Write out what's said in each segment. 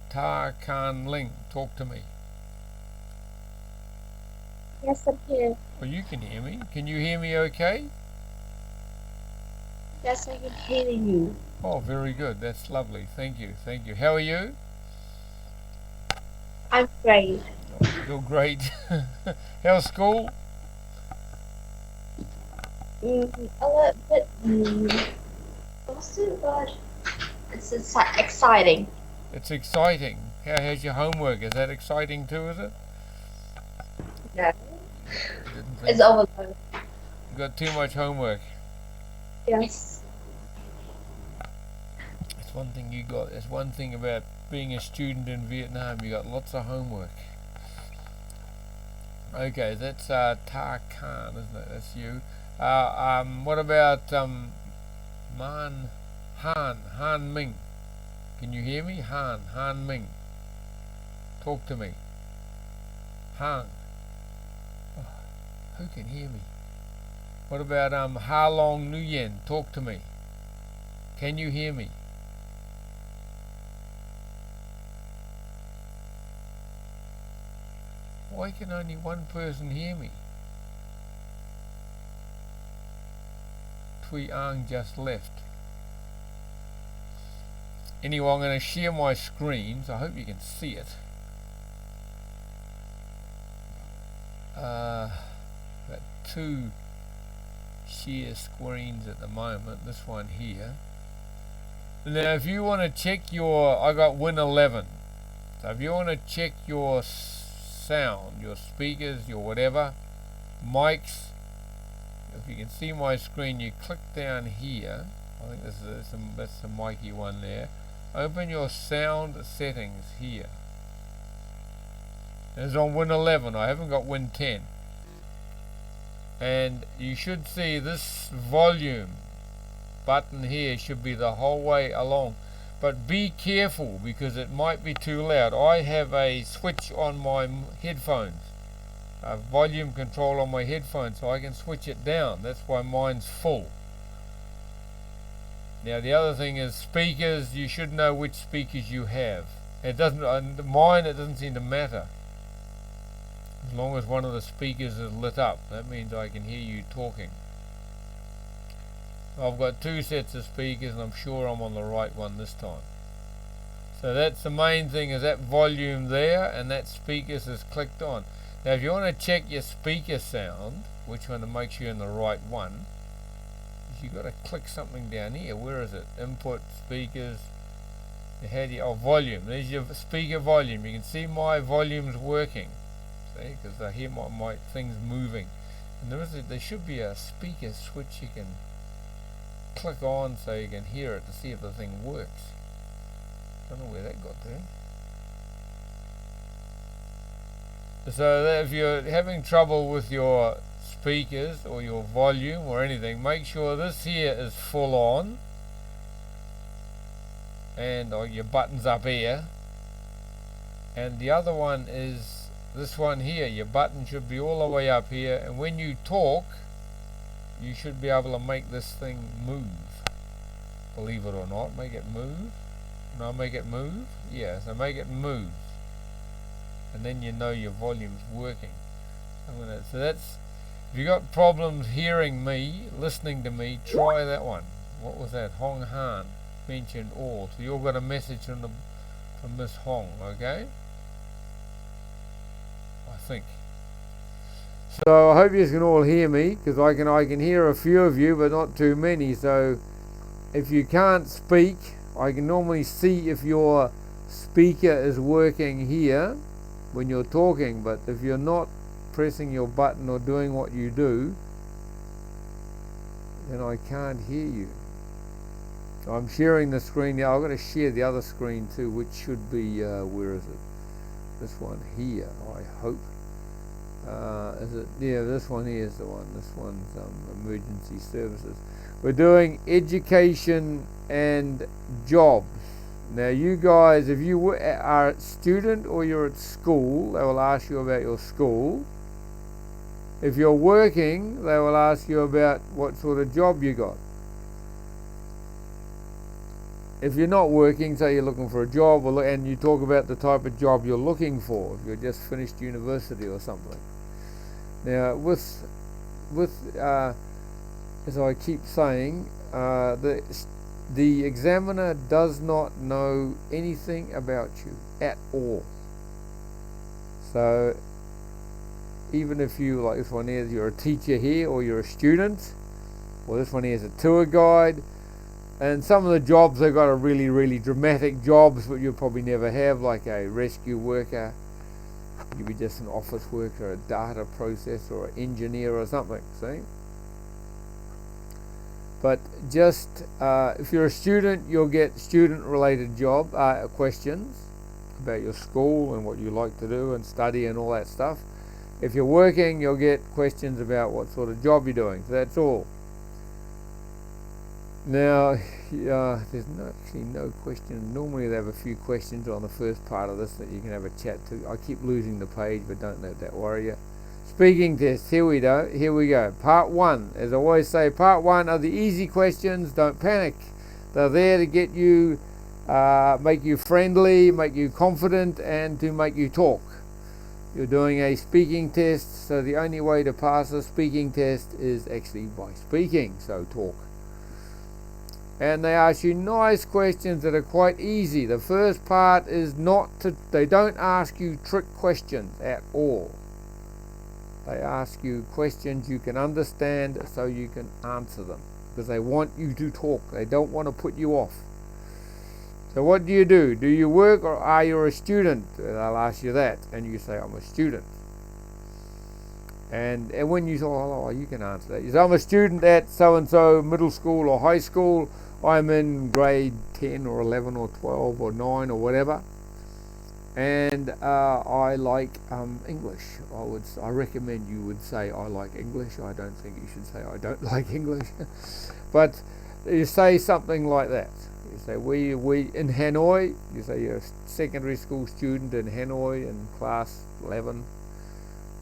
Ta Kan Ling, talk to me. Yes, I'm here. Well, you can hear me. Can you hear me okay? Yes, I can hear you. Oh, very good. That's lovely. Thank you. Thank you. How are you? I'm great. Oh, feel great. How's school? A little bit exhausted, but it's exciting. It's exciting. How's your homework? Is that exciting too, is it? No, Didn't think it's so. overload. You got too much homework. Yes. That's one thing you got. That's one thing about being a student in Vietnam. You got lots of homework. Okay, that's Ta Khan, isn't it? That's you. What about Man Han Ming? Can you hear me? Han Ming. Talk to me. Han. Oh, who can hear me? What about Ha Long Nguyen? Talk to me. Can you hear me? Why can only one person hear me? Tui Ang just left. Anyway, I'm going to share my screen, so I hope you can see it. Got two share screens at the moment. This one here. Now, if you want to check I got Win 11. So if you want to check your sound, your speakers, your whatever, mics, if you can see my screen, you click down here. I think that's the micy one there. Open your sound settings here. It's on Win 11. I haven't got Win 10. And you should see this volume button here should be the whole way along. But be careful because it might be too loud. I have a switch on my headphones, a volume control on my headphones, so I can switch it down. That's why mine's full. Now the other thing is speakers. You should know which speakers you have. It doesn't. Mine. It doesn't seem to matter. As long as one of the speakers is lit up, that means I can hear you talking. I've got two sets of speakers and I'm sure I'm on the right one this time. So that's the main thing, is that volume there and that speakers is clicked on. Now if you want to check your speaker sound, which one to make sure you're in the right one, you've got to click something down here. Where is it? Input, speakers, volume. There's your speaker volume. You can see my volume's working. See, because I hear my things moving. And there should be a speaker switch you can click on so you can hear it to see if the thing works. Don't know where that got to. So that if you're having trouble with your speakers or your volume or anything, make sure this here is full on and your buttons up here, and the other one is this one here. Your button should be all the way up here, and when you talk you should be able to make this thing move. Believe it or not, make it move. No, make it move. Yeah, so make it move, and then you know your volume's working. So that's, if you got problems hearing me, listening to me, try that one. What was that? Hong Han mentioned all. So you've got a message from Miss Hong, okay? I think. So I hope you can all hear me, because I can hear a few of you, but not too many. So if you can't speak, I can normally see if your speaker is working here when you're talking, but if you're not pressing your button or doing what you do, then I can't hear you. So I'm sharing the screen now. I've got to share the other screen too, which should be, where is it? This one here, I hope. Is it? Yeah, this one here is the one. This one's emergency services. We're doing education and jobs. Now you guys, if you are a student or you're at school, they will ask you about your school. If you're working, they will ask you about what sort of job you got. if you're not working, say you're looking for a job, and you talk about the type of job you're looking for, if you're just finished university or something. Now, with as I keep saying, the examiner does not know anything about you at all. So even if you, like this one here, you're a teacher here, or you're a student, or this one here is a tour guide, and some of the jobs, they've got a really, really dramatic jobs that you'll probably never have, like a rescue worker. You'd be just an office worker, a data processor, or an engineer or something, see? But just, if you're a student, you'll get student-related job questions about your school and what you like to do and study and all that stuff. If you're working, you'll get questions about what sort of job you're doing. So that's all. Now, there's actually no question. Normally they have a few questions on the first part of this that you can have a chat to. I keep losing the page, but don't let that worry you. Speaking test, here we go. Part 1. As I always say, part 1 are the easy questions. Don't panic. They're there to get you, make you friendly, make you confident, and to make you talk. You're doing a speaking test, so the only way to pass a speaking test is actually by speaking, so talk. And they ask you nice questions that are quite easy. The first part is they don't ask you trick questions at all. They ask you questions you can understand so you can answer them, because they want you to talk. They don't want to put you off. So what do? Do you work, or are you a student? They'll ask you that, and you say, I'm a student. And when you say, oh, you can answer that. You say, I'm a student at so-and-so middle school or high school. I'm in grade 10 or 11 or 12 or 9 or whatever. And I like English. I recommend you would say I like English. I don't think you should say I don't like English. But you say something like that. You say we in Hanoi. You say you're a secondary school student in Hanoi in class 11,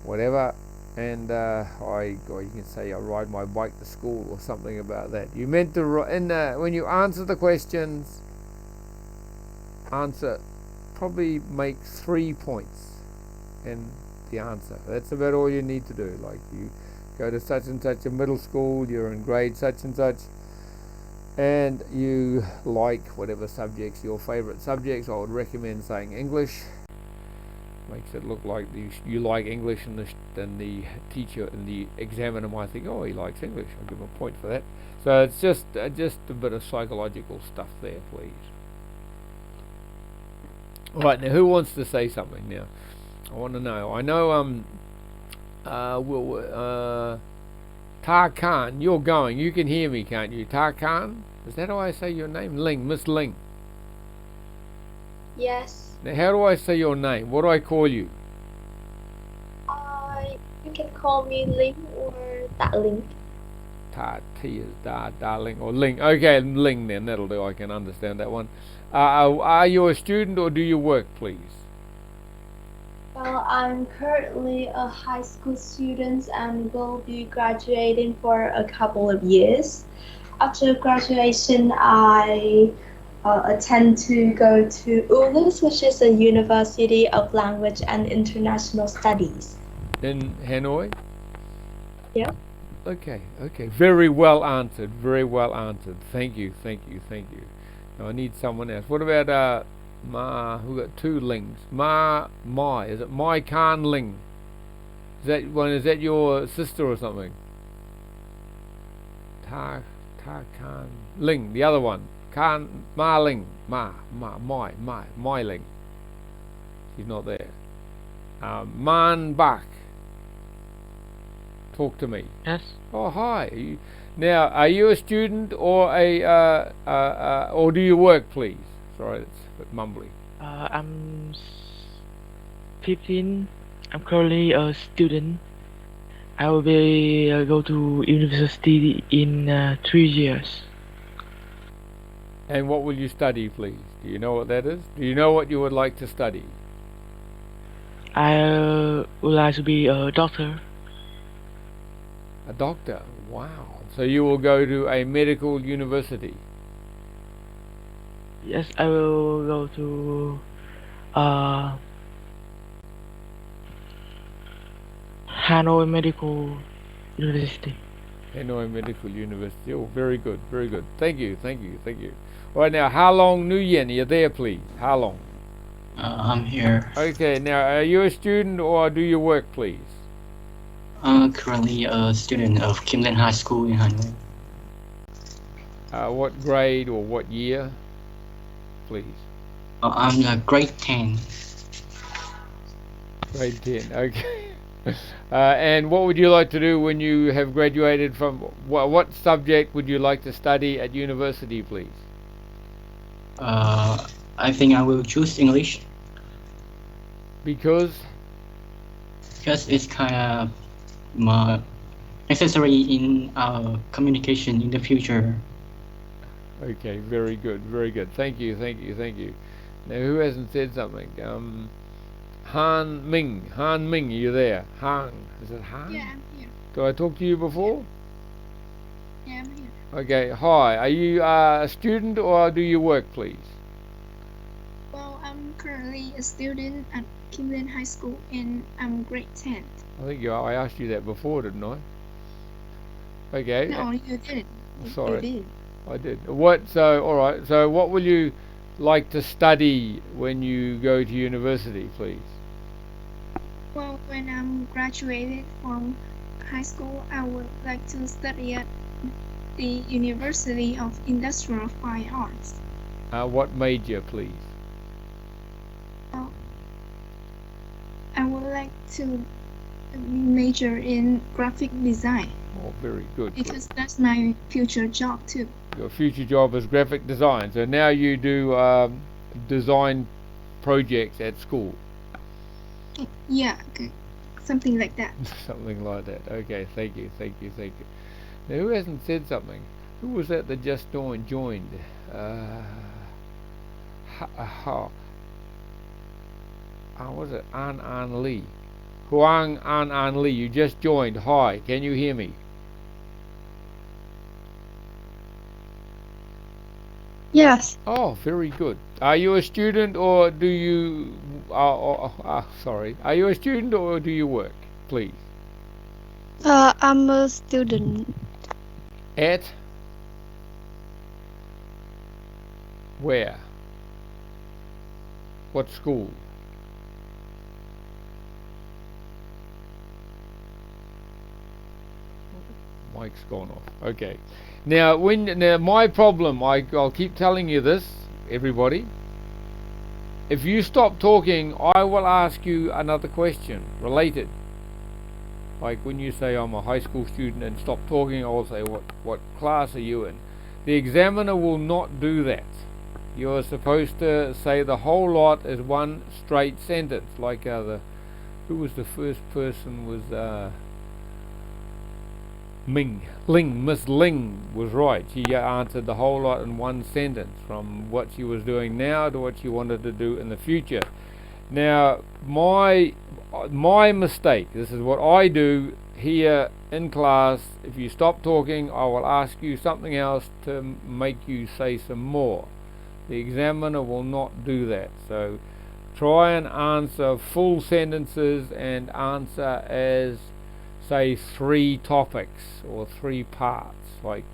whatever. And you can say I ride my bike to school or something about that. You meant to when you answer the questions, probably make 3 points in the answer. That's about all you need to do. Like, you go to such and such a middle school, you're in grade such and such, and you like whatever subjects, your favorite subjects. I would recommend saying English. Makes it look like you like English, and the teacher and the examiner might think, oh, he likes English. I'll give him a point for that. So it's just a bit of psychological stuff there, please. Right, now who wants to say something now? I want to know. I know Tarkan, you're going. You can hear me, can't you? Tarkan? Is that how I say your name? Ling, Miss Ling. Yes. Now how do I say your name? What do I call you? You can call me Ling or Da Ling. T is darling, or Ling. Okay, Ling then, that'll do. I can understand that one. Are you a student or do you work, please? Well, I'm currently a high school student and will be graduating for a couple of years. After graduation, I intend to go to ULUS, which is a University of Language and International Studies. In Hanoi? Yeah. Okay. Very well answered. Thank you. Now I need someone else. What about Ma? Who got 2 Lings? Mai. Is it Mai Khan Ling? Is that your sister or something? Ta Khan Ling. The other one. Khan Ma Ling. Mai Ling. She's not there. Man Bak. Talk to me. Yes. Oh, hi. Now, are you a student or or do you work, please? Sorry, it's a bit mumbly. I'm 15. I'm currently a student. I will be go to university in 3 years. And what will you study, please? Do you know what that is? Do you know what you would like to study? I would like to be a doctor. A doctor. Wow. So you will go to a medical university. Yes, I will go to uh, Hanoi Medical University. Hanoi Medical University. Oh, very good, very good. Thank you, thank you, thank you. All right, now, how long Nguyen? You're there, please. How long? I'm here. Okay, now, are you a student or do you work, please? I'm currently a student of Kim High School in Hanoi. What grade or what year, please? I'm grade 10. Grade 10, okay. And what would you like to do when you have graduated from, what subject would you like to study at university, please? I think I will choose English Because? because it's kind of necessary in our communication in the future. Okay, very good, very good. Thank you, thank you, thank you. Now, who hasn't said something? Han Ming, are you there? Han, is it Han? Yeah, I'm here. Did I talk to you before? Yeah, I'm here. Okay, hi. Are you a student or do you work, please? Well, I'm currently a student at Kimlin High School and I'm grade 10. I think I asked you that before, didn't I? Okay. No, you didn't. Sorry. You did. I did. All right. So what will you like to study when you go to university, please? Well, when I'm graduated from high school, I would like to study at the University of Industrial Fine Arts. What major, please? Well, I would like to major in graphic design Oh, very good. because that's my future job too. Your future job is graphic design. So now you do design projects at school. Yeah, okay. Something like that. Something like that. Okay, thank you, thank you, thank you. Now, who hasn't said something? Who was that just joined? Was it An Lee? Huang An Lee, you just joined. Hi, can you hear me? Yes, Oh, very good. Are you a student or do you... sorry. Are you a student or do you work, please? I'm a student. At? Where? What school? Mike's gone off. Okay. Now, my problem, I'll keep telling you this, everybody. If you stop talking, I will ask you another question related. Like when you say I'm a high school student and stop talking, I will say what class are you in? The examiner will not do that. You're supposed to say the whole lot as one straight sentence. Like who was the first person was Miss Ling was right. She answered the whole lot in one sentence, from what she was doing now to what she wanted to do in the future. Now, my mistake, this is what I do here in class. If you stop talking, I will ask you something else to make you say some more. The examiner will not do that. So try and answer full sentences and answer as, say, 3 topics or 3 parts, like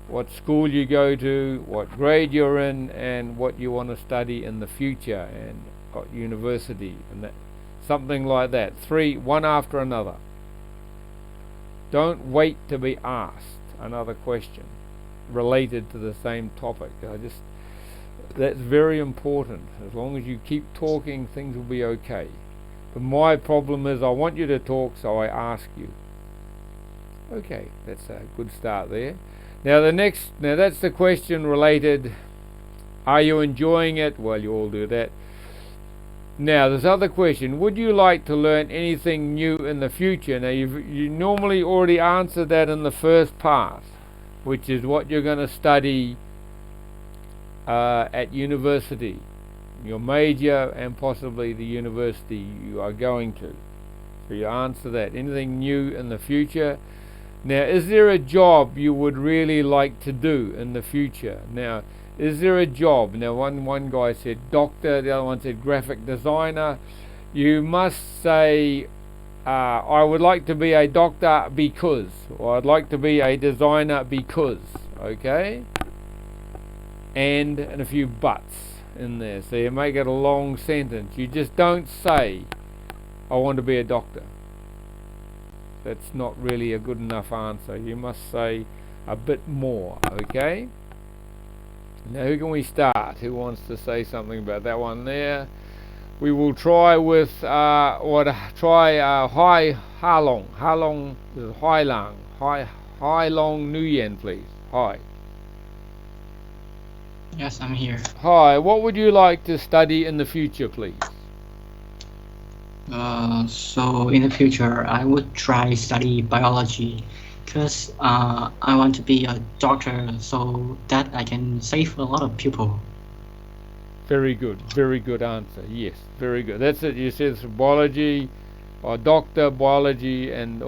what school you go to, what grade you're in, and what you want to study in the future and at university, and that, something like that. 3, one after another. Don't wait to be asked another question related to the same topic. That's very important. As long as you keep talking, things will be okay. But my problem is I want you to talk, so I ask you. Okay, that's a good start there. Now that's the question related. Are you enjoying it? Well, you all do that. Now, this other question, would you like to learn anything new in the future? Now, you normally already answered that in the first part, which is what you're going to study at university, your major and possibly the university you are going to. So you answer that. Anything new in the future? Now, is there a job you would really like to do in the future? Now, Is there a job? Now, one guy said doctor, the other one said graphic designer. You must say, I would like to be a doctor because, or I'd like to be a designer because, okay? And a few buts in there. So you make it a long sentence. You just don't say, I want to be a doctor. That's not really a good enough answer. You must say a bit more, okay? Now, who can we start? Who wants to say something about that one there? We will try with Hai Long. Hai Long is Hai Lang. Hai Long Nguyen, please. Hi. Yes, I'm here. Hi, what would you like to study in the future, please? So in the future, I would try study biology because I want to be a doctor so that I can save a lot of people. Very good answer. Yes, very good. That's it. You said it's biology, or doctor, biology, and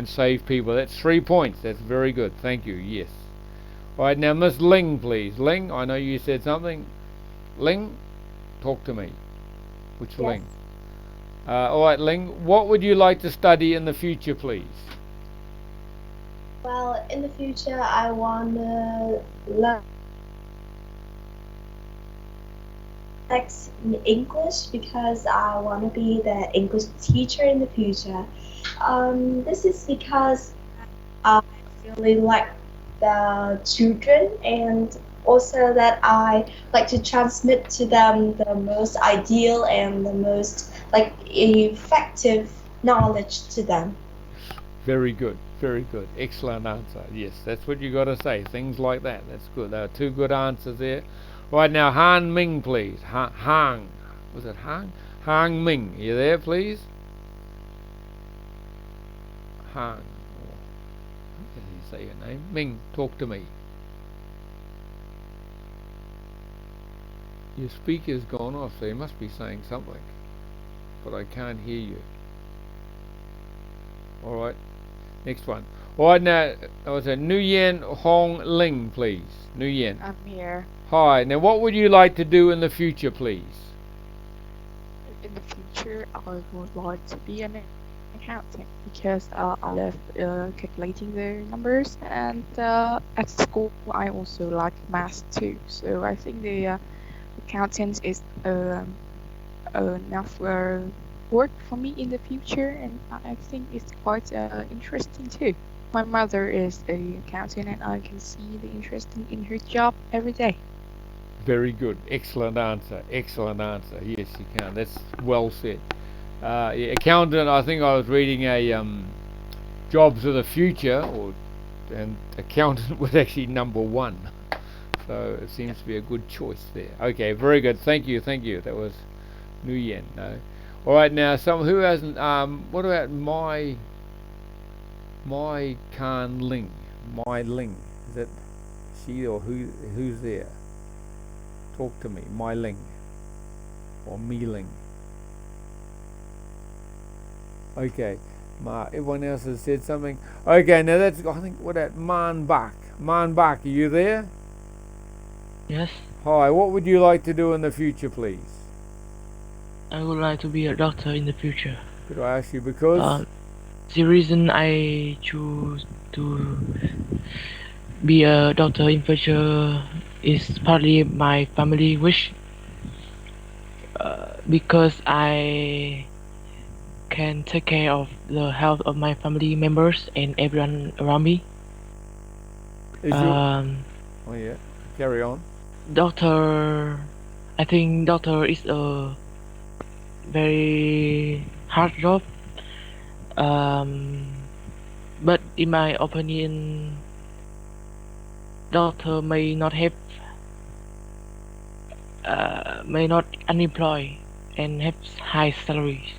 save people. That's 3 points. That's very good. Thank you. Yes. All right, now Miss Ling, please. Ling, I know you said something. Ling, talk to me. Which Yes. Ling? All right, Ling, what would you like to study in the future, please? Well, in the future, I want to learn in English because I want to be the English teacher in the future. This is because I really like the children and also that I like to transmit to them the most ideal and the most like effective knowledge to them. Very good. Excellent answer. Yes, that's what you got to say. Things like that. That's good. There are 2 good answers there. Right now, Han Ming, please. Hang. Was it Hang? Hang Ming. Are you there, please? Hang. How did you say your name? Ming, talk to me. Your speaker's gone off, so you must be saying something. But I can't hear you. Alright. Next one. Alright, now, was it Nguyen Hong Ling, please? Nguyen. I'm here. Hi. Now, what would you like to do in the future, please? In the future, I would like to be an accountant because I love calculating the numbers, and at school I also like math too. So I think the accountant is enough work for me in the future, and I think it's quite interesting too. My mother is an accountant, and I can see the interest in her job every day. Very good. Excellent answer. Yes, you can. That's well said. Yeah, accountant, I think I was reading a jobs of the future, and accountant was actually number 1. So it seems to be a good choice there. Okay, very good. Thank you. That was Nguyen. No. All right, now who hasn't? What about my Kan Ling? My Ling. Is it she or who's there? Talk to me. My Ling or me Ling. Okay. Everyone else has said something. Okay, now that's, I think, what that Man Bak. Man Bak, are you there? Yes, Hi, what would you like to do in the future, please? I would like to be a doctor in the future. Could I ask you because? The reason I choose to be a doctor in future is partly my family wish. Because I can take care of the health of my family members and everyone around me. Oh yeah, carry on. Doctor, I think doctor is a very hard job. But in my opinion, doctor may not unemployed and have high salaries.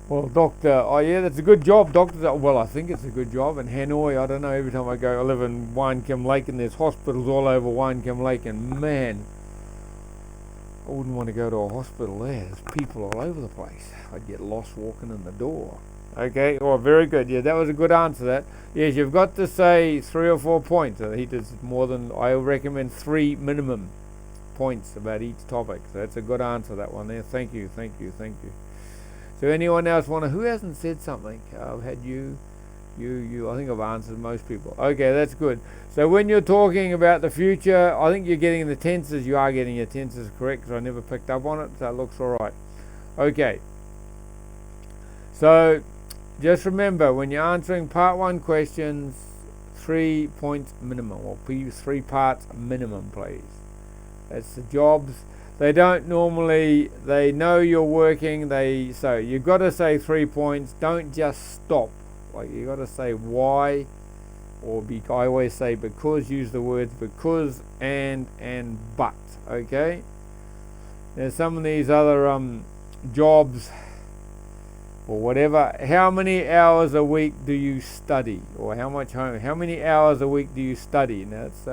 Well, doctor, oh yeah, that's a good job, doctor. Well, I think it's a good job. In Hanoi, I don't know, every time I go, I live in Wan Kim Lake, and there's hospitals all over Wan Kim Lake, and man, I wouldn't want to go to a hospital there. There's people all over the place. I'd get lost walking in the door. Okay, well, very good. Yeah, that was a good answer, that. Yes, you've got to say 3 or 4 points. He does more than, I recommend 3 minimum points about each topic. So that's a good answer, that one there. Thank you. So anyone else who hasn't said something? I've had you, I think I've answered most people. Okay, that's good. So when you're talking about the future, I think you're getting the tenses. You are getting your tenses correct, because I never picked up on it, so it looks alright. Okay. So just remember, when you're answering part 1 questions, 3 points minimum, or 3 parts minimum, please. That's the jobs. They don't normally, they know you're working, so you've got to say 3 points. Don't just stop. Like, you've got to say why, or I always say because. Use the words because, and but. Okay. There's some of these other jobs or whatever. How many hours a week do you study, or how many hours a week do you study? Now it's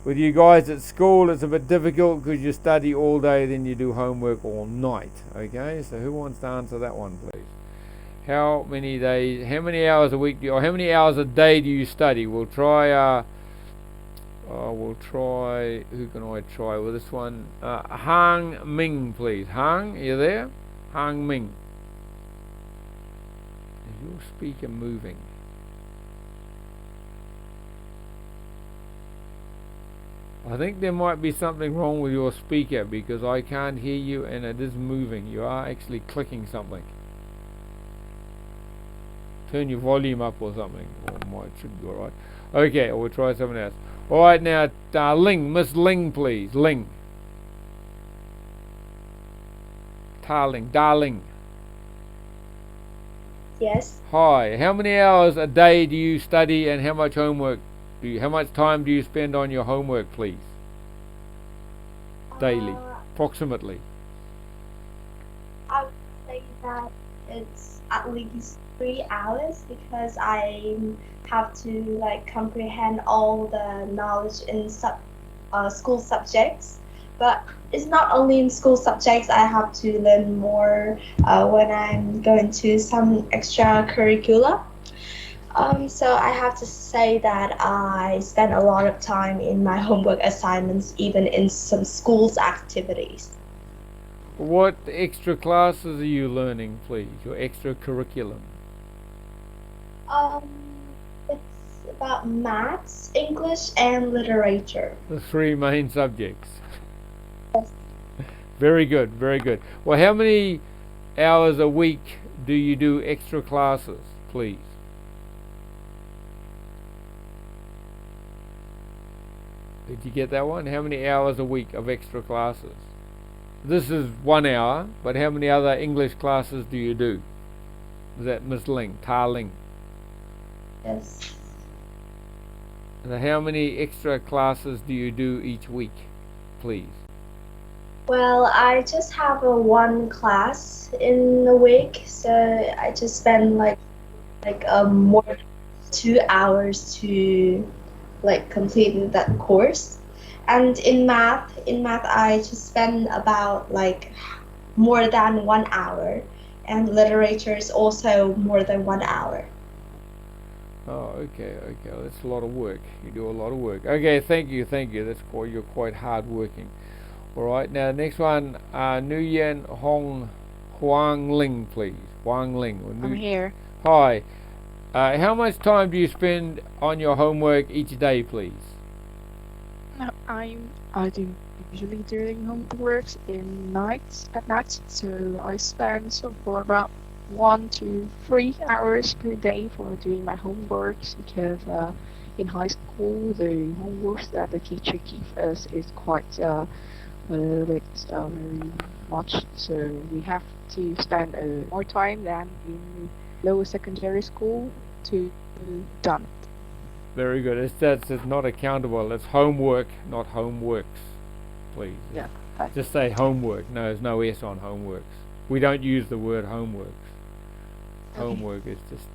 with you guys at school, it's a bit difficult because you study all day, then you do homework all night. Okay, so who wants to answer that one, please? How many hours a week or how many hours a day do you study? We'll try who can I try with this one? Hang Ming, please. Hang, are you there? Hang Ming. Is your speaker moving? I think there might be something wrong with your speaker, because I can't hear you and it is moving. You are actually clicking something. Turn your volume up or something. Or it should be alright. Okay, we'll try something else. Alright, now Ling, Miss Ling, please. Ling. Darling. Yes. Hi. How many hours a day do you study, and how much homework how much time do you spend on your homework, please? Daily, approximately. I would say that it's at least 3 hours, because I have to comprehend all the knowledge in school subjects. But it's not only in school subjects. I have to learn more when I'm going to some extracurricular. So I have to say that I spend a lot of time in my homework assignments, even in some school's activities. What extra classes are you learning, please? Your extra curriculum? It's about maths, English, and literature. The 3 main subjects. Yes. Very good. Well, how many hours a week do you do extra classes, please? Did you get that one? How many hours a week of extra classes? This is 1 hour, but how many other English classes do you do? Is that Miss Ling, Ta Ling? Yes. And how many extra classes do you do each week, please? Well, I just have a 1 class in a week, so I just spend more than 2 hours to complete that course. And in math I just spend about more than 1 hour, and literature is also more than 1 hour. Oh, okay. Well, that's a lot of work. You do a lot of work. Okay, thank you. You're quite hard working. All right. Now, next one, Nguyen Huang Ling, please. Huang Ling. I'm here. Hi. How much time do you spend on your homework each day, please? No, I do usually doing homeworks at night, so I spend for about 1 to 3 hours per day for doing my homeworks, because in high school the homeworks that the teacher gives us is quite very much, so we have to spend more time than in lower secondary school to done it. Very good. It's not accountable. It's homework, not homeworks, please. Yeah. Just say homework. No, there's no S on homeworks. We don't use the word homeworks. Okay. Homework is just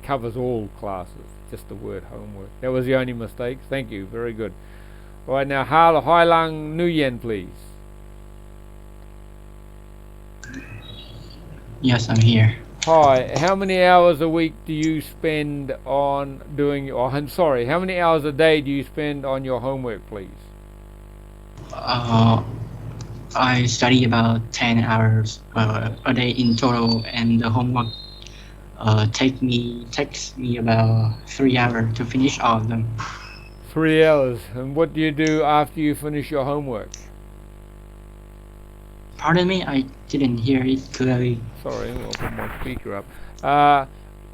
covers all classes. Just the word homework. That was the only mistake. Thank you. Very good. All right, now Hai Lang Nguyen, please. Yes, I'm here. Hi, how many hours a week do you spend on doing your, I'm sorry, how many hours a day do you spend on your homework, please? Uh, I study about 10 hours a day in total, and the homework takes me about 3 hours to finish all of them. 3 hours. And what do you do after you finish your homework? Pardon me, I didn't hear it clearly. Sorry, I'll put my speaker up.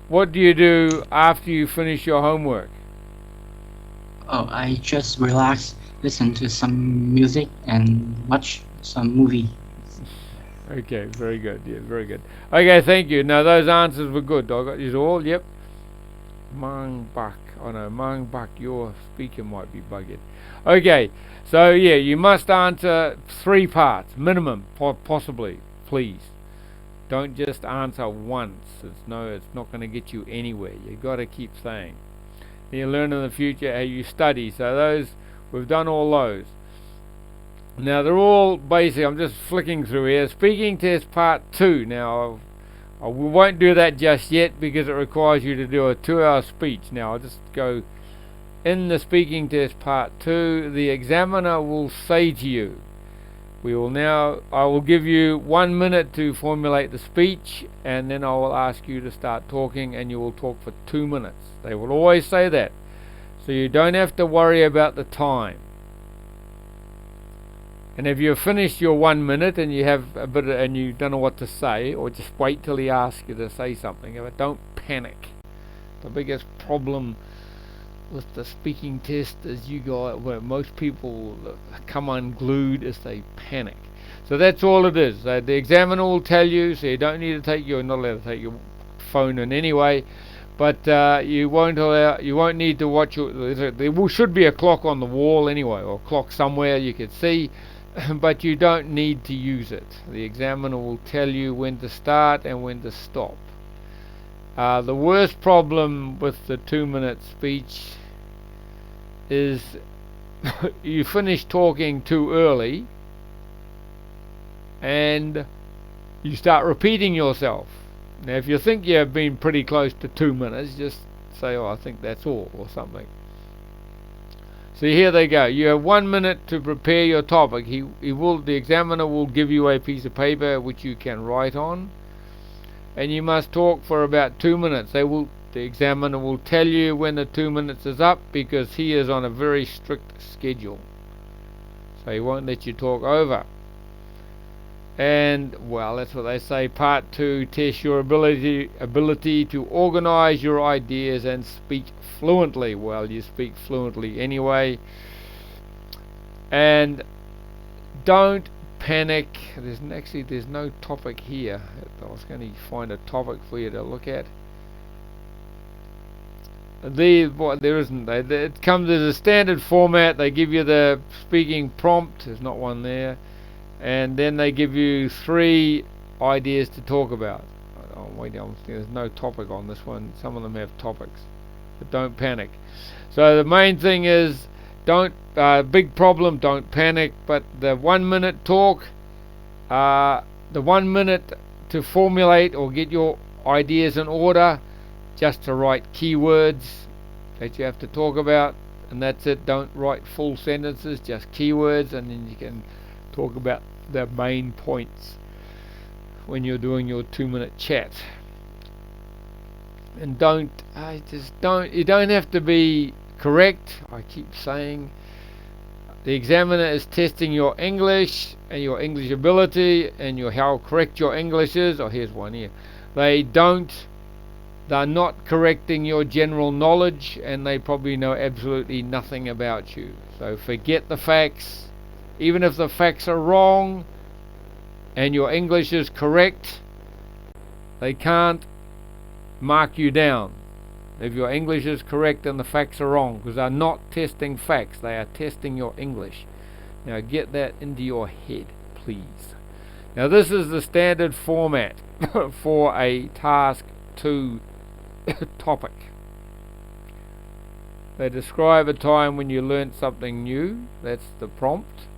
What do you do after you finish your homework? Oh, I just relax, listen to some music, and watch some movie. Okay, very good. Yeah, very good. Okay, thank you. Now those answers were good. I got these all. Yep. Mang Bak. Oh no, Mang Bak, your speaker might be bugged. Okay, so yeah, you must answer 3 parts minimum, possibly, please. Don't just answer once. It's not going to get you anywhere. You got to keep saying. You learn in the future how you study. So those we've done all those. Now they're all basic. I'm just flicking through here. Speaking test part 2. Now we won't do that just yet because it requires you to do a 2-hour speech. Now I'll just go in the speaking test part 2. The examiner will say to you, I will give you 1 minute to formulate the speech, and then I will ask you to start talking, and you will talk for 2 minutes. They will always say that, so you don't have to worry about the time. And if you've finished your 1 minute and you have a bit and you don't know what to say, or just wait till he asks you to say something, but don't panic. The biggest problem with the speaking test is where most people come unglued is they panic. So that's all it is. The examiner will tell you, so you don't need to you're not allowed to take your phone in anyway, but you won't need to watch there should be a clock on the wall anyway, or a clock somewhere you could see, but you don't need to use it. The examiner will tell you when to start and when to stop. The worst problem with the 2-minute speech is you finish talking too early and you start repeating yourself. Now if you think you've been pretty close to 2 minutes, just say, I think that's all, or something. So here they go. You have 1 minute to prepare your topic. The examiner will give you a piece of paper which you can write on, and you must talk for about 2 minutes. The examiner will tell you when the 2 minutes is up because he is on a very strict schedule. So he won't let you talk over. And, well, that's what they say. Part 2 tests your ability to organize your ideas and speak fluently. Well, you speak fluently anyway. And don't panic. There's no topic here. I was going to find a topic for you to look at. There isn't. It comes as a standard format. They give you the speaking prompt. There's not one there. And then they give you 3 ideas to talk about. There's no topic on this one. Some of them have topics. But don't panic. So the main thing is, big problem, don't panic. But the 1 minute talk, the 1 minute to formulate or get your ideas in order, just to write keywords that you have to talk about, and that's it. Don't write full sentences, just keywords, and then you can talk about the main points when you're doing your 2-minute chat. And you don't have to be correct. I keep saying the examiner is testing your English and your English ability and how correct your English is. Here's one here. They're not correcting your general knowledge, and they probably know absolutely nothing about you. So forget the facts. Even if the facts are wrong and your English is correct, they can't mark you down if your English is correct and the facts are wrong, because they're not testing facts, they are testing your English. Now get that into your head, please. Now this is the standard format for a task 2 topic. They describe a time when you learnt something new. That's the prompt.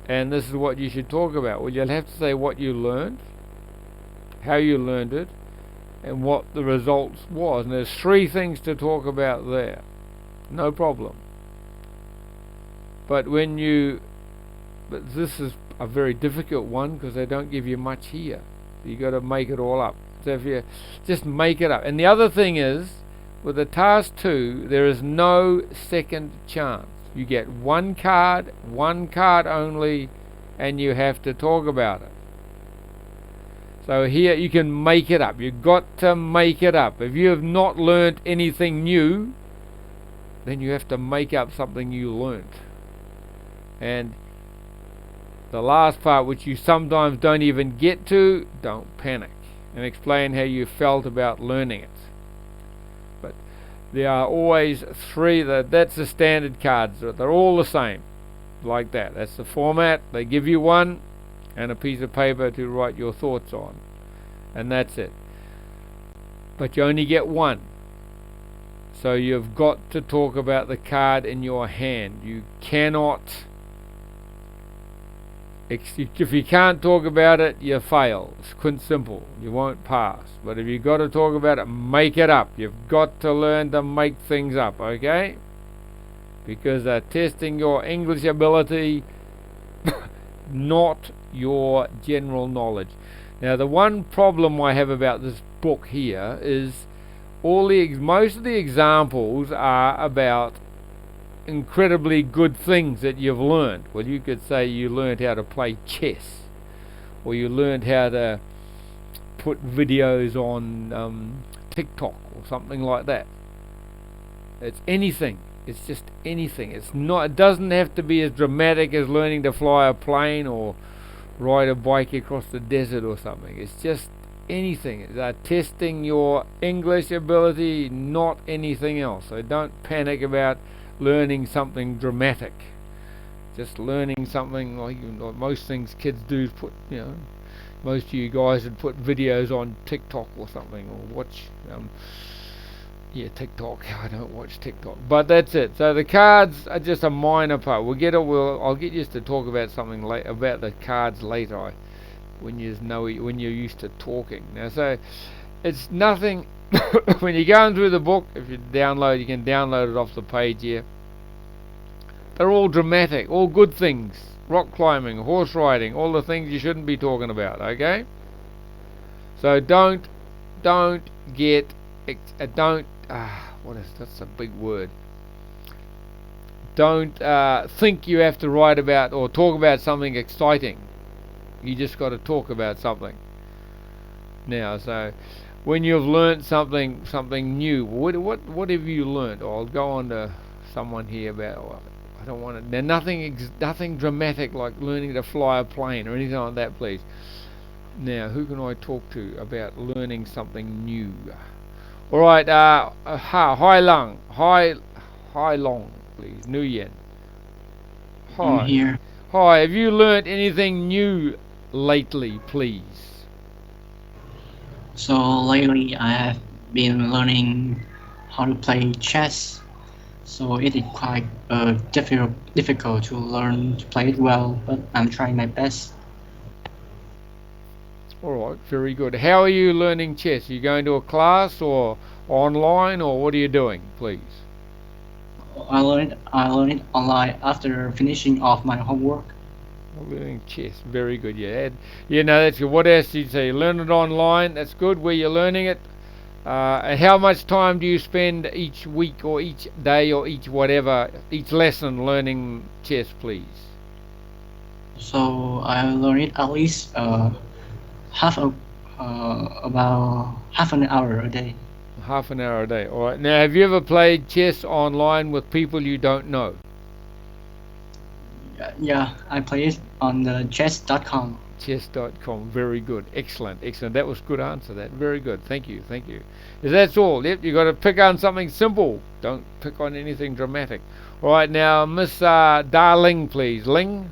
And this is what you should talk about. Well, you'll have to say what you learned, how you learned it, and what the results was. And there's 3 things to talk about there. No problem. But this is a very difficult one because they don't give you much here. You got to make it all up. So if you just make it up. And the other thing is, with the task 2, there is no second chance. You get one card only, and you have to talk about it. So here you can make it up. You've got to make it up. If you have not learnt anything new, then you have to make up something you learnt. And the last part, which you sometimes don't even get to, don't panic, and explain how you felt about learning it. But there are always 3, that's the standard cards. They're all the same, like that. That's the format. They give you one and a piece of paper to write your thoughts on, and that's it. But you only get one. So you've got to talk about the card in your hand. You cannot, if you can't talk about it, you fail. It's quite simple. You won't pass. But if you've got to talk about it, make it up. You've got to learn to make things up, okay? Because they're testing your English ability, not your general knowledge. Now, the one problem I have about this book here is most of the examples are about incredibly good things that you've learned. Well, you could say you learned how to play chess, or you learned how to put videos on TikTok or something like that. It's anything. It's just anything. It doesn't have to be as dramatic as learning to fly a plane or ride a bike across the desert or something. It's just anything. They're testing your English ability, not anything else. So don't panic about learning something dramatic. Just learning something like most things kids do is put, most of you guys would put videos on TikTok or something, or watch TikTok. I don't watch TikTok, but that's it. So the cards are just a minor part. I'll get you to talk about something about the cards later, when you're used to talking. Now, so it's nothing. When you're going through the book, if you can download it off the page here. They're all dramatic, all good things. Rock climbing, horse riding, all the things you shouldn't be talking about, okay? So that's a big word. Don't think you have to write about or talk about something exciting. You just got to talk about something. Now, so when you've learnt something new, what have you learnt? I'll go on to someone here about. I don't want to. There's nothing dramatic like learning to fly a plane or anything like that, please. Now, who can I talk to about learning something new? All right, Hai Long, please. Nguyen. I'm Hi. here. Hi. Have you learnt anything new lately, please? So lately I have been learning how to play chess. So it is quite difficult to learn to play it well, but I'm trying my best. All right, very good. How are you learning chess? Are you going to a class or online, or what are you doing, please? I learned it online after finishing off my homework. Learning chess, very good. That's good. What else did you say? You learn it online. That's good. Where you're learning it. And how much time do you spend each week or each day or each lesson learning chess, please? So I learned it at least about half an hour a day. Half an hour a day. All right. Now, have you ever played chess online with people you don't know? Yeah, I play it on the chess.com. Chess.com. Very good. Excellent. That was a good answer. That very good. Thank you. That's all. Yep. You got to pick on something simple. Don't pick on anything dramatic. All right. Now, Miss Darling, please. Ling.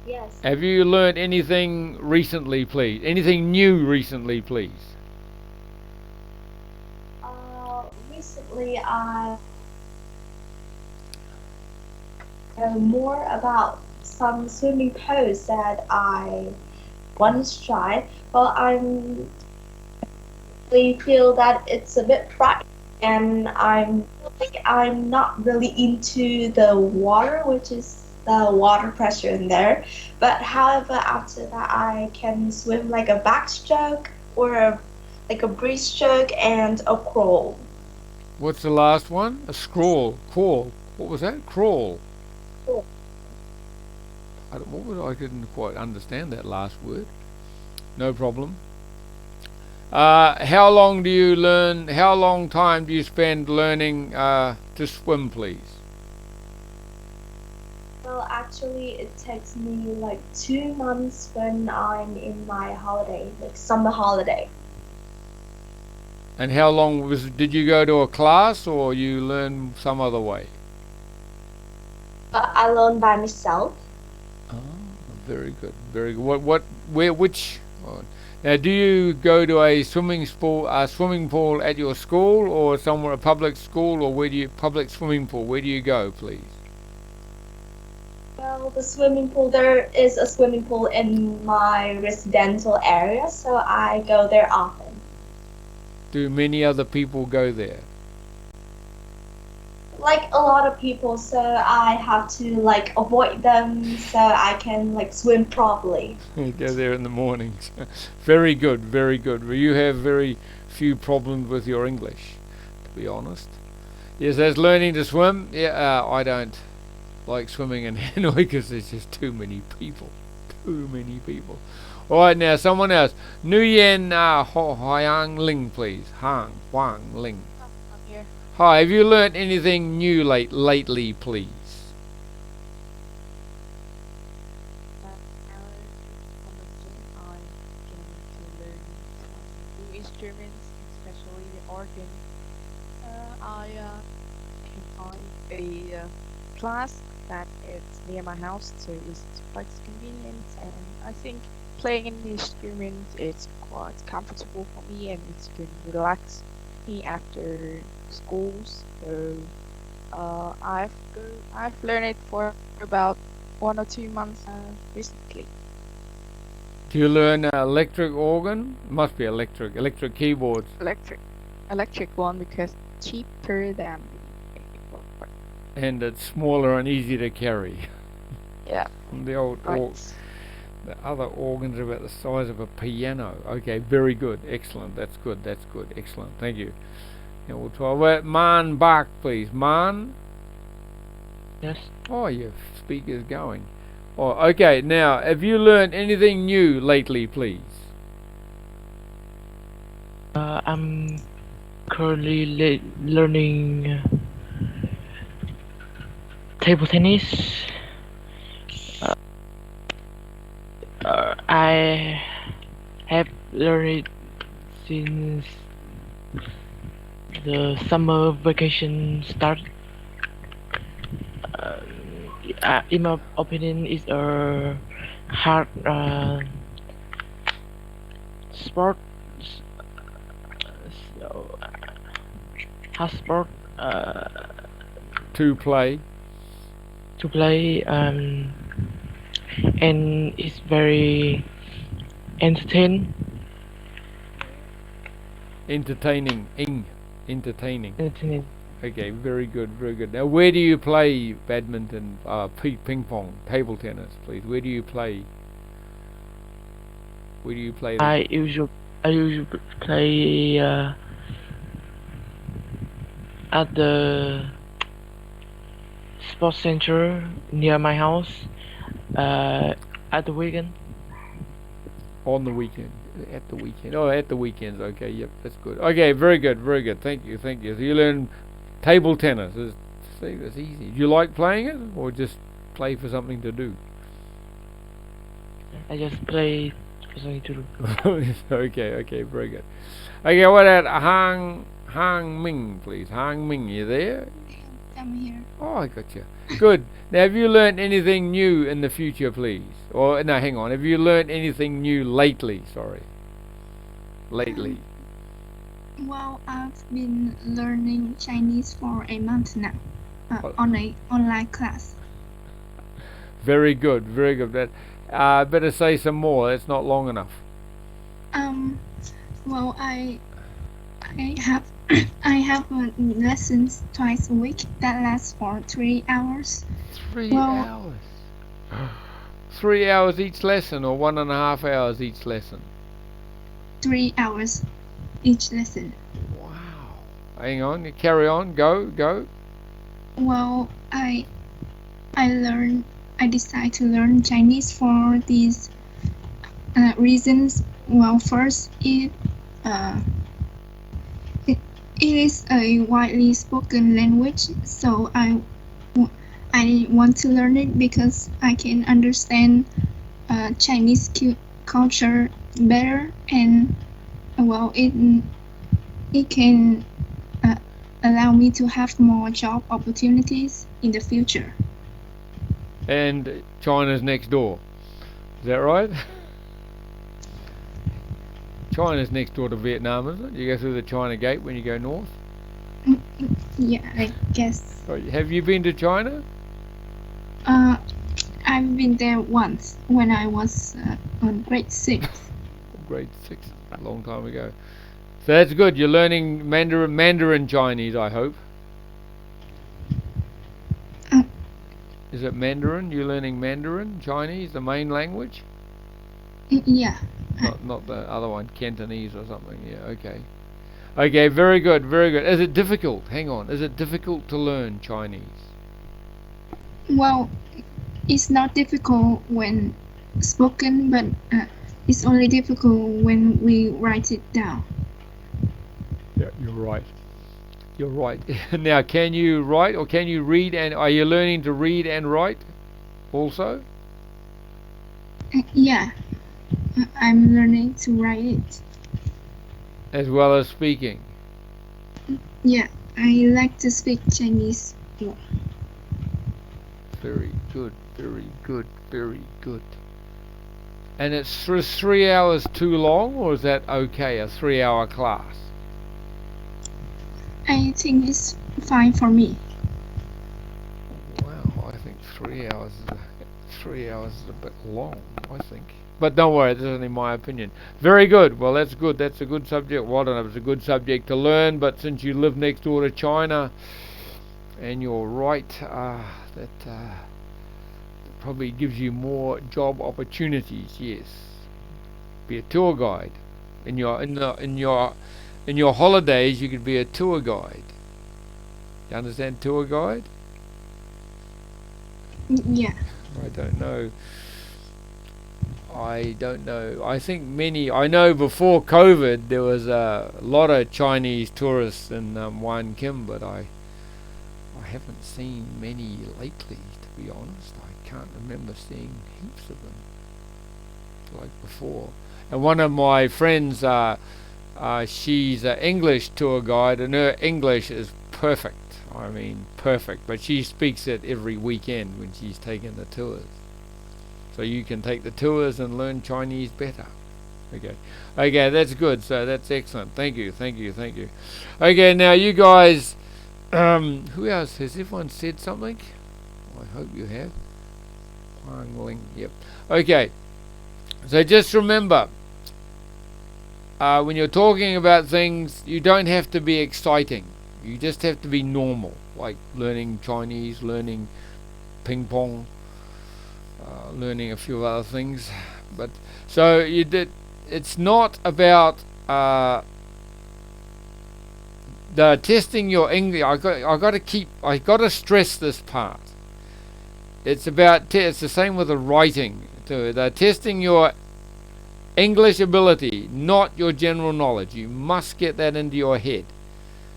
Yes. Have you learned anything recently, please? Anything new recently, please? Recently I more about some swimming pose that I once tried, but I'm really feel that it's a bit frightening, and I'm not really into the water, which is the water pressure in there. But however, after that, I can swim like a backstroke or like a breaststroke and a crawl. What's the last one? A scrawl. Crawl. What was that? Crawl. I didn't quite understand that last word. No problem. How long do you learn? How long time do you spend learning to swim, please? Well, actually, it takes me like 2 months when I'm in my holiday, like summer holiday. And how long did you go to a class or you learn some other way? But I learn by myself. Oh, very good, very good. Which? Oh, now, do you go to a swimming pool at your school or somewhere, a public school, or public swimming pool? Where do you go, please? Well, the swimming pool, there is a swimming pool in my residential area, so I go there often. Do many other people go there? Like a lot of people, so I have to like avoid them so I can like swim properly. You go there in the mornings. Very good, very good. Well, you have very few problems with your English, to be honest. Yes, as learning to swim, yeah, I don't like swimming in Hanoi because there's just too many people. Too many people. All right, now someone else. Nguyen Hoang Ling, please. Huang Ling. I'm here. Hi, have you learnt anything new lately, please? Now, from the gym, I'm going to learn some new instruments, especially the organ. I can find a class that is near my house, so it's quite convenient. And I think playing an instrument is quite comfortable for me, and it's going to relax me after schools. So I've learned it for about 1 or 2 months recently. Do you learn electric organ? Must be electric keyboards. Electric one because cheaper than the keyboard. And it's smaller and easier to carry. Yeah. The old Right. the other organs are about the size of a piano. Okay, very good, excellent. That's good. Excellent. Thank you. And we'll try. Man Bach, please. Man. Yes. Oh, your speaker's going. Oh, okay. Now, have you learned anything new lately, please? I'm currently learning table tennis. I have learned it since the summer vacation started. In my opinion, it's a hard sport. So, hard sport To play. to play, and it's very entertaining. Entertaining. Entertaining. Entertaining. Okay, very good, very good. Now, where do you play badminton, ping pong, table tennis, please? Where do you play? Where do you play them? I usually play at the sports center near my house at the weekend. On the weekend. At the weekend. Oh, at the weekends. Okay, yep, that's good. Okay, very good, very good. Thank you. So you learn table tennis. See, that's easy. Do you like playing it, or just play for something to do? I just play for something to do. Okay, very good. Okay, what about Hang Ming, please? Hang Ming, you there? I'm here. Oh, I got you. Good. Now, have you learned anything new in the future, please? Or, no, hang on. Have you learned anything new lately? Sorry. Lately. Well, I've been learning Chinese for a month now, Oh. on a online class. Very good, very good. Better say some more. That's not long enough. Well, I have I have lessons twice a week that lasts for 3 hours. 3 Well- hours. 3 hours each lesson, or 1.5 hours each lesson? 3 hours each lesson. Wow. Hang on. Carry on. Go. Well, I decide to learn Chinese for these reasons. Well, first, it is a widely spoken language, so I want to learn it because I can understand Chinese culture better, and well, it can allow me to have more job opportunities in the future. And China's next door. Is that right? China's next door to Vietnam, isn't it? You go through the China Gate when you go north. Yeah, I guess. Right. Have you been to China? I've been there once when I was on grade 6. Grade 6, a long time ago. So that's good. You're learning Mandarin Chinese, I hope. Is it Mandarin? You're learning Mandarin Chinese, the main language? Yeah. Not the other one, Cantonese or something. Yeah, okay. Okay, very good, very good. Is it difficult? Hang on. Is it difficult to learn Chinese? Well, it's not difficult when spoken, but it's only difficult when we write it down. Yeah, you're right. You're right. Now, can you write or can you read, and are you learning to read and write also? Yeah, I'm learning to write it. As well as speaking? Yeah, I like to speak Chinese more. Very good, very good, very good. And it's 3 hours too long, or is that okay, a 3-hour class? I think it's fine for me. Wow, I think 3 hours is a bit long, I think. But don't worry, this is only my opinion. Very good. Well, that's good. That's a good subject. Well, I don't know if it's a good subject to learn, but since you live next door to China, and you're right, that probably gives you more job opportunities. Yes, be a tour guide. In your holidays, you could be a tour guide. You understand tour guide? Yeah. I don't know. I think I know before COVID there was a lot of Chinese tourists in Wan Kim, but I haven't seen many lately, to be honest. I can't remember seeing heaps of them like before. And one of my friends, she's an English tour guide, and her English is perfect. I mean, perfect. But she speaks it every weekend when she's taking the tours. So you can take the tours and learn Chinese better. Okay, that's good. So that's excellent. Thank you. Okay, now you guys, who else? Has everyone said something? I hope you have. Huang Ling, yep. Okay, so just remember, when you're talking about things, you don't have to be exciting. You just have to be normal, like learning Chinese, learning ping pong, learning a few other things. But so it's not about the testing your English. I got to stress this part. It's about it's the same with the writing. They're testing your English ability, not your general knowledge. You must get that into your head.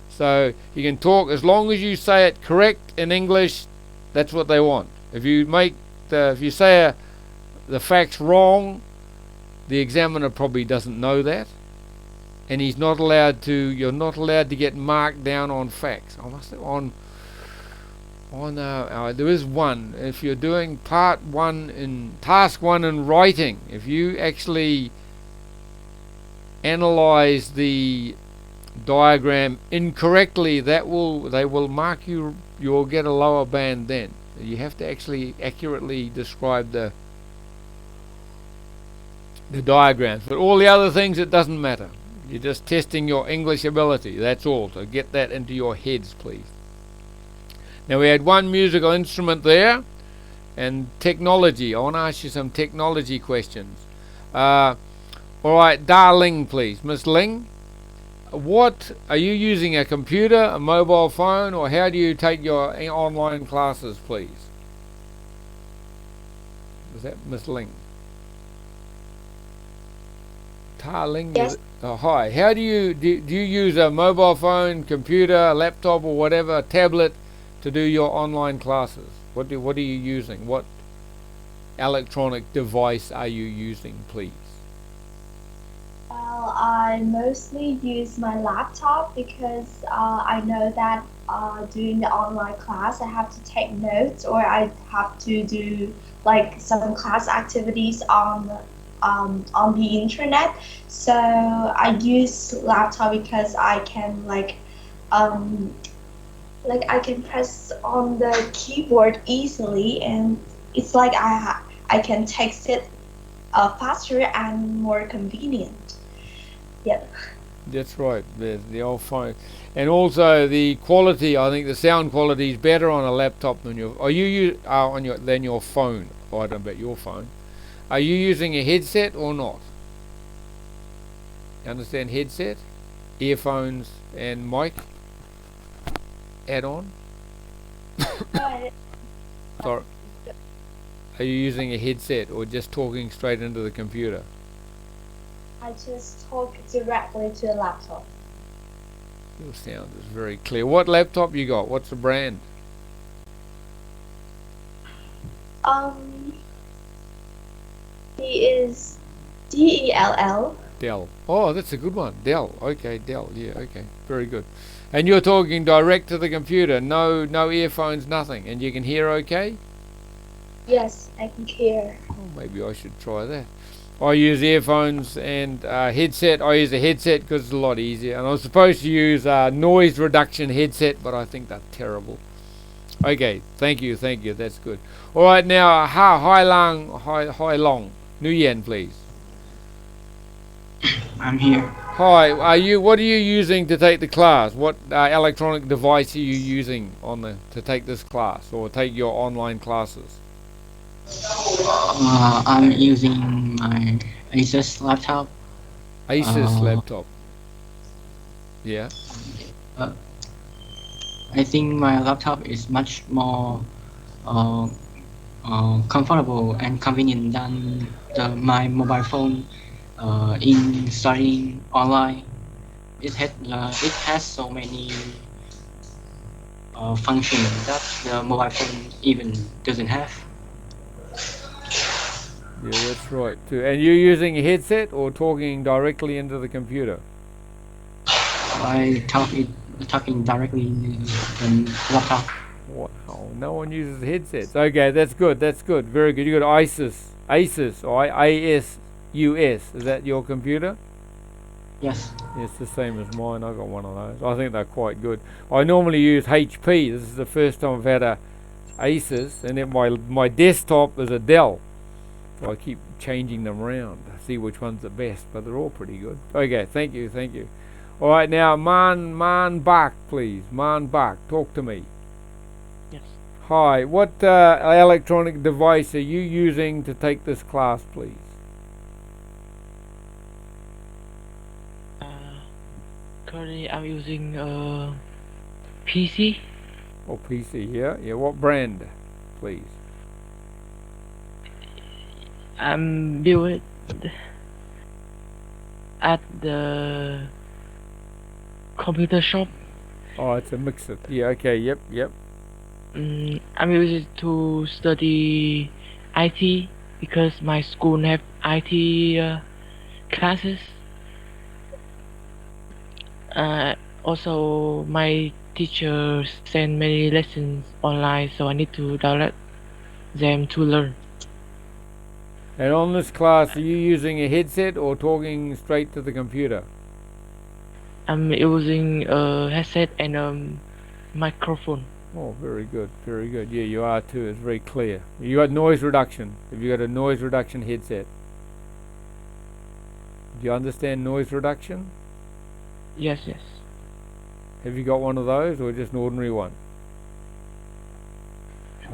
So you can talk as long as you say it correct in English. That's what they want. If you say the facts wrong, the examiner probably doesn't know that, and you're not allowed to get marked down on facts. There is one. If you're doing task 1 in writing, if you actually analyze the diagram incorrectly, they will mark you. You'll get a lower band then. You have to actually accurately describe the diagrams. But all the other things, it doesn't matter. You're just testing your English ability. That's all. So get that into your heads, please. Now we had one musical instrument there, and technology. I want to ask you some technology questions. All right, Darling, please, Miss Ling. What are you using? A computer, a mobile phone, or how do you take your online classes, please? Was that Miss Ling? Tarling? Yes. Oh, hi. How do you use a mobile phone, computer, laptop, or whatever, tablet, to do your online classes? What are you using? What electronic device are you using, please? Well, I mostly use my laptop because I know that during the online class I have to take notes or I have to do like some class activities on the internet. So I use laptop because I can um, I can press on the keyboard easily and it's like I can text it faster and more convenient. Yep. That's right. The old phone, and also the quality. I think the sound quality is better on a laptop than your. Are you on your than your phone? Oh, I don't bet your phone. Are you using a headset or not? You understand headset, earphones, and mic add-on. But Sorry. Are you using a headset or just talking straight into the computer? I just talk directly to the laptop. Your sound is very clear. What laptop you got? What's the brand? Um, he is Dell. Dell. Oh, that's a good one. Dell. Okay, Dell. Yeah, okay. Very good. And you're talking direct to the computer. No earphones, nothing. And you can hear okay? Yes, I can hear. Oh, maybe I should try that. I use earphones and headset. I use a headset because it's a lot easier. And I was supposed to use a noise reduction headset, but I think that's terrible. Okay, thank you. That's good. All right, now Hai Long, Nguyen, please. I'm here. Hi, what are you using to take the class? What electronic device are you using to take this class or take your online classes? I'm using my Asus laptop. Asus Uh, laptop. Yeah. uh, I think my laptop is much more uh, comfortable and convenient than my mobile phone in studying online. It has so many functions that the mobile phone even doesn't have. Yeah, that's right too. And you're using a headset or talking directly into the computer? I talking directly in the laptop. Wow, no one uses headsets. Okay, that's good. Very good. You got Asus, or ASUS. Is that your computer? Yes. It's the same as mine. I got one of those. I think they're quite good. I normally use HP. This is the first time I've had a Asus, and then my desktop is a Dell. So I keep changing them around to see which one's the best, but they're all pretty good. Okay, thank you. All right, now Man Bak, please. Man Bak, talk to me. Yes. Hi, what electronic device are you using to take this class, please? Currently, I'm using PC. Oh, PC, yeah. Yeah, what brand, please? I'm built at the computer shop. Oh, it's a mixer. Yeah, okay, yep. I'm using it to study IT because my school have IT classes. Also, my teacher send many lessons online, so I need to download them to learn. And on this class, are you using a headset or talking straight to the computer? I'm using a headset and a microphone. Oh, very good. Yeah, you are too. It's very clear. You got noise reduction. Have you got a noise reduction headset? Do you understand noise reduction? Yes, yes. Have you got one of those or just an ordinary one?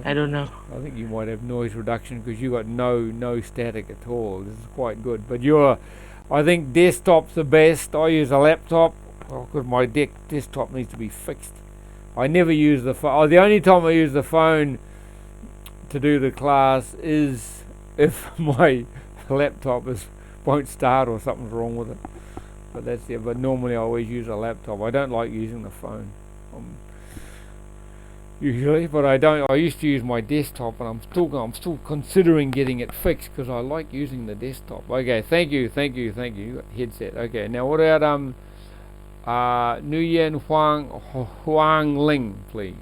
I don't know. I think you might have noise reduction because you got no static at all. This is quite good. But I think desktop's the best. I use a laptop because my desktop needs to be fixed. I never use the phone. The only time I use the phone to do the class is if my laptop won't start or something's wrong with it. But that's it. But normally I always use a laptop. I don't like using the phone. Usually, but I don't. I used to use my desktop, and I'm still considering getting it fixed because I like using the desktop. Okay, thank you. Headset. Okay, now what about Nguyen Huang Ling, please?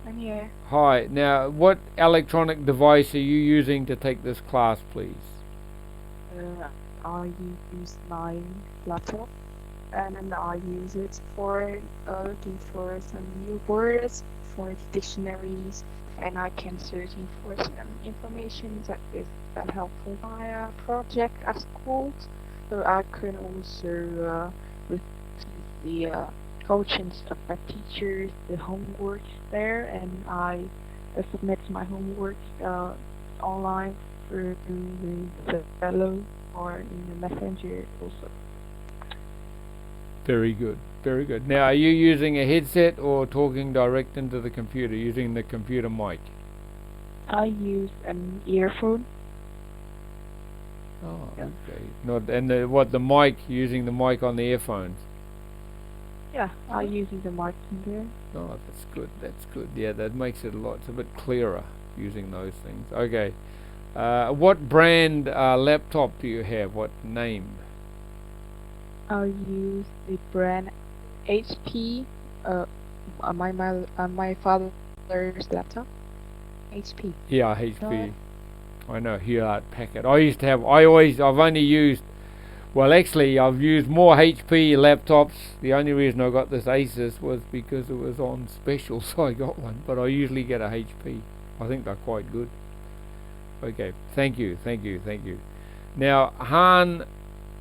I'm here. Hi. Now, what electronic device are you using to take this class, please? I use my laptop, and then I use it for looking for some new words, for dictionaries, and I can searching for some information that is helpful for my project at school. So I can also receive the coachings of my teachers, the homework there, and I submit my homework online through the fellow or in the messenger also. Very good. Now, are you using a headset or talking direct into the computer, using the computer mic? I use an earphone. Oh, Yeah. okay. The mic, using the mic on the earphones? Yeah, I'm using the mic in there. Oh, that's good. Yeah, that makes it it's a bit clearer using those things. Okay. What brand laptop do you have? What name? I use the brand HP. My father's laptop. HP. Yeah, HP. I know, Hewlett Packard. I've only used, well, actually, I've used more HP laptops. The only reason I got this Asus was because it was on special, so I got one. But I usually get a HP. I think they're quite good. Okay, thank you. Now, Han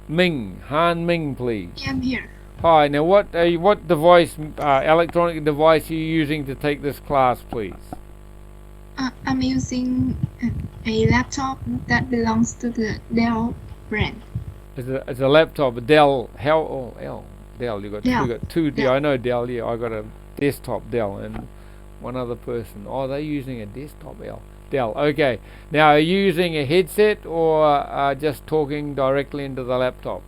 Ming, please. Yeah, I'm here. Hi. Now, what device, electronic device, are you using to take this class, please? I'm using a laptop that belongs to the Dell brand. It's a laptop, a Dell. Dell. You got two. Dell. Yeah, I know Dell. Yeah, I got a desktop Dell and one other person. Oh, they're using a desktop Dell. Okay. Now, are you using a headset or just talking directly into the laptop?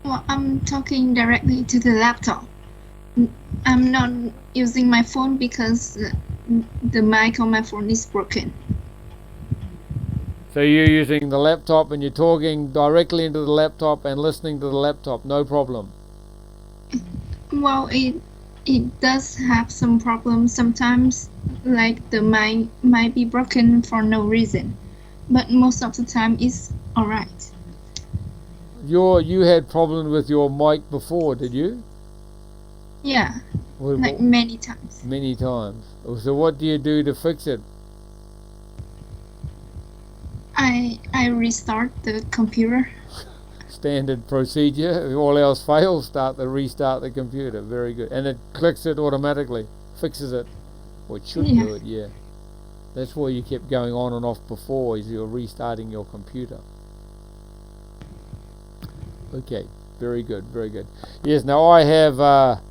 Well, I'm talking directly to the laptop. I'm not using my phone because the mic on my phone is broken. So you're using the laptop and you're talking directly into the laptop and listening to the laptop, no problem. Well, it does have some problems sometimes, like the mic might be broken for no reason, but most of the time it's alright. You had problems with your mic before, did you? Yeah, like many times. Many times. So what do you do to fix it? I restart the computer. Standard procedure. If all else fails, restart the computer. Very good. And it clicks it automatically, fixes it. Or it should do it, yeah. That's why you kept going on and off before, is you're restarting your computer. Okay, very good. Yes, now I have a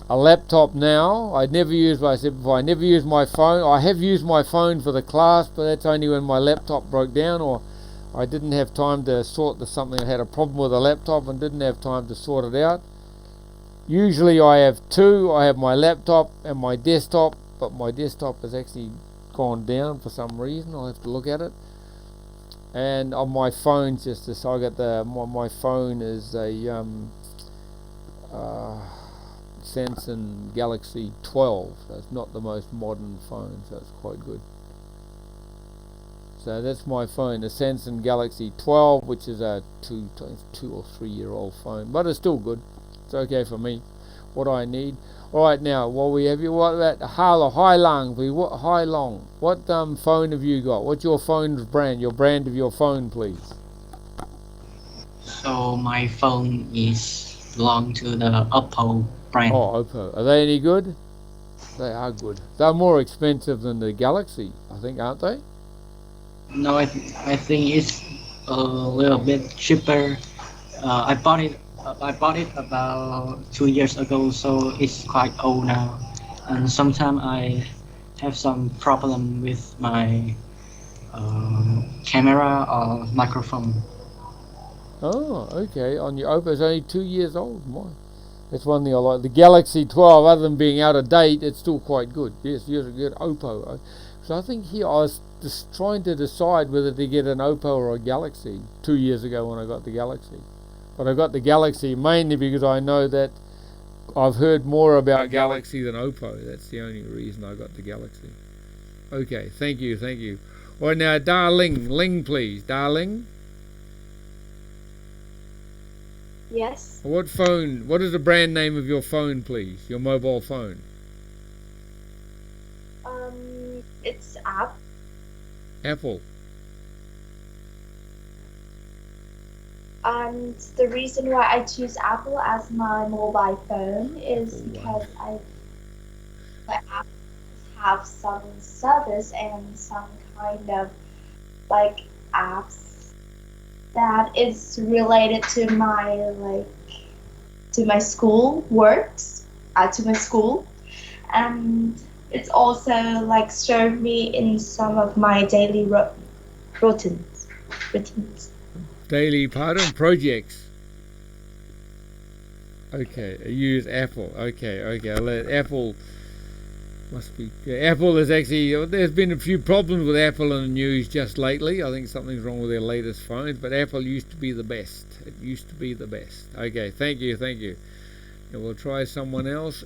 laptop now. I never use my phone. I have used my phone for the class, but that's only when my laptop broke down or I didn't have time to sort something. I had a problem with a laptop and didn't have time to sort it out. Usually I have two. I have my laptop and my desktop, but my desktop has actually gone down for some reason. I'll have to look at it. And on my phone, my phone is a Samsung Galaxy 12. So it's not the most modern phone, so it's quite good. So that's my phone, the Samsung Galaxy 12, which is a 2 or 3 year old phone, but it's still good. It's okay for me. what I need. All right, now while we have you, what about Hai Lang? What Hai Long? What phone have you got? What's your phone's brand? Your brand of your phone, please. So my phone is belong to the Oppo brand. Oh, Oppo. Are they any good? They are good. They're more expensive than the Galaxy, I think, aren't they? No, I think it's a little bit cheaper. I bought it about 2 years ago, so it's quite old now. And sometimes I have some problem with my camera or microphone. Oh, okay. On your Oppo, it's only 2 years old. My, that's one thing I like. The Galaxy 12, other than being out of date, it's still quite good. Yes, a good Oppo. So I think here I was just trying to decide whether to get an Oppo or a Galaxy 2 years ago when I got the Galaxy. But I got the Galaxy mainly because I know that I've heard more about Galaxy than Oppo. That's the only reason I got the Galaxy. Okay, thank you. All right, now, Ling, please. Darling. Yes. What is the brand name of your phone, please? Your mobile phone. It's app. Apple. And the reason why I choose Apple as my mobile phone is because the app have some service and some kind of like apps that is related to my school works, to my school, and it's also like served me in some of my daily routines. Daily, projects. Okay, I use Apple. Okay. I'll let Apple. Must be. Yeah, Apple is actually. There's been a few problems with Apple in the news just lately. I think something's wrong with their latest phones. But Apple used to be the best. It used to be the best. Okay, thank you. And we'll try someone else.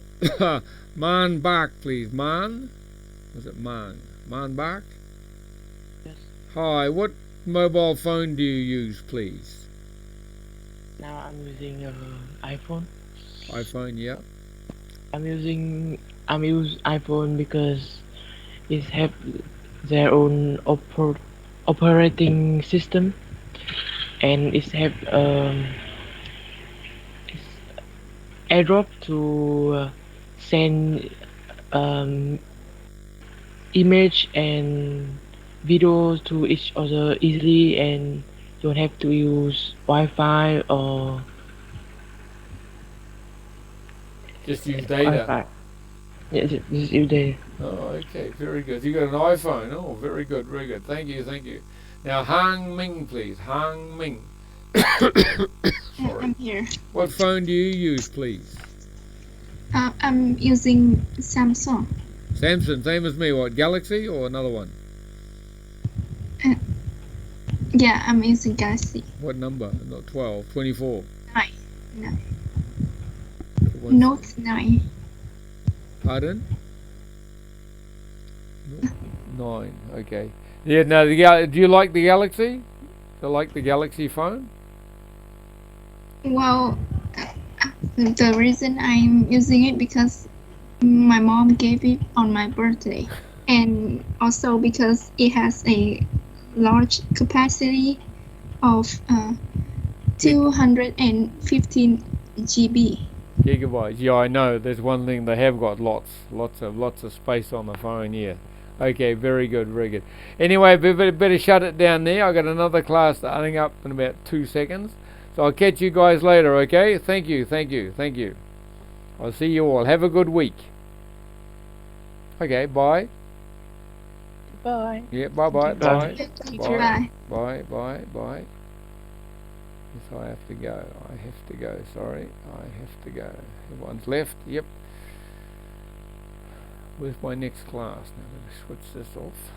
Man Bach, please. Man? Was it Man? Man Bach? Yes. Hi, what mobile phone do you use, please? Now I'm using iPhone. iPhone, yeah. I'm use iPhone because it have their own operating system, and it have it's airdrop to send um, image and video to each other easily, and don't have to use Wi-Fi or Just use data. Wi-Fi. Yeah, just use data. Oh, okay, very good. You got an iPhone. Oh, very good. Thank you. Now, Hang Ming, please. Hang Ming. Sorry. I'm here. What phone do you use, please? I'm using Samsung. Samsung, same as me. What, Galaxy or another one? Yeah, I'm using Galaxy. What number? Not 12, 24. 9. Note 9. Pardon? 9, okay. Yeah, no, do you like the Galaxy? Do you like the Galaxy phone? Well, the reason I'm using it because my mom gave it on my birthday, and also because it has a large capacity of 215 GB. Gigabytes. Yeah, I know. There's one thing they have got lots of space on the phone. Yeah. Okay. Very good. Anyway, better shut it down there. I got another class starting up in about 2 seconds, so I'll catch you guys later. Okay. Thank you. I'll see you all. Have a good week. Okay. Bye. Bye. Yeah. Bye. Bye. Bye. Yes, I have to go. Sorry, I have to go. Everyone's left. Yep. Where's my next class? Now let me switch this off.